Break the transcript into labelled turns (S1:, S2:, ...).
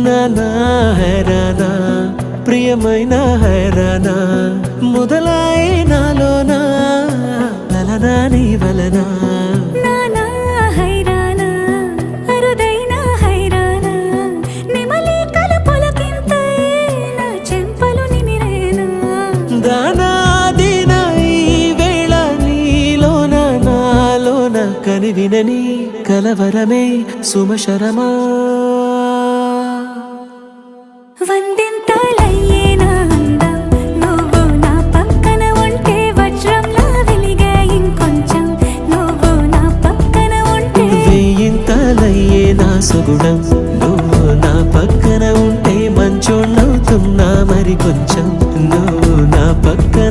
S1: నానా హైరానా ప్రియమైన హైరానా మొదలాయే నాలోనా లలనా నీ వలనా
S2: నానా హైరానా అరుదైన హైరానా నిమలి కలుపులకింతై నా చెంపలు నిమిరేనా
S1: దానా దినా ఈ వేళ నీలోన నాలోన కనివినని కలవరమే సుమశరమా
S2: వందింతలయ్యే నా అందం నువ్వు నా పక్కన ఉంటే వజ్రంలా వెలిగే ఇంకొంచెం నువ్వు నా పక్కన ఉంటే
S1: వేయింతలయ్యే నా సుగుణం నువ్వు నా పక్కన ఉంటే మంచోణ్ణవుతున్నా మరి కొంచెం